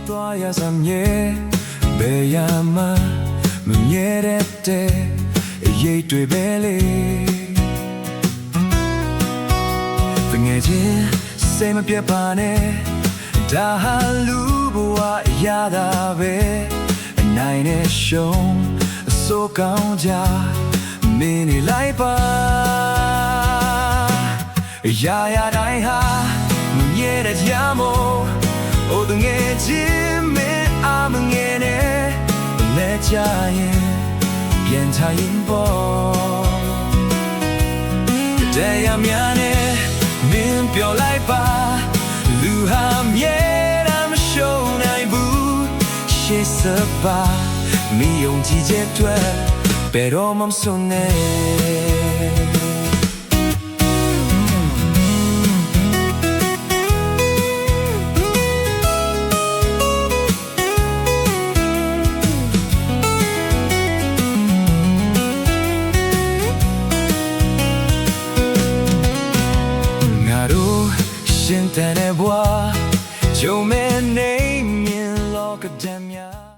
သွားရစမြဲဘယ်ရမှမမြဲတဲ့အရေးတွေပဲလေတငယ်ချင်းစိတ်မပြတ်ပါနဲ့ဒါဟာလူဘဝအရာသာပဲအနိုင်နဲ့ရှုံးအစိုးကောင်းကြမင်းနေလိုက်ပါရာရာတိုင်းဟာမမြဲတဲ့ကြမို့အိုတငယ်ချင်းမင်းအမငယ်နဲ့လက်ချရင်ပြန်ထိုင်ပေါ်တရားများနဲ့မင်းပြောလိုက်ပါလူဟာမြဲတာမရှုံးနိုင်ဘူးရှေ့စပါမီယုံကြည်ချက်တွေဘယ်တော့မှမစွန့်နဲ့ရှင်တဲ့ဘွားဂျုံမဲနေမြင်လောကဒမ်းများ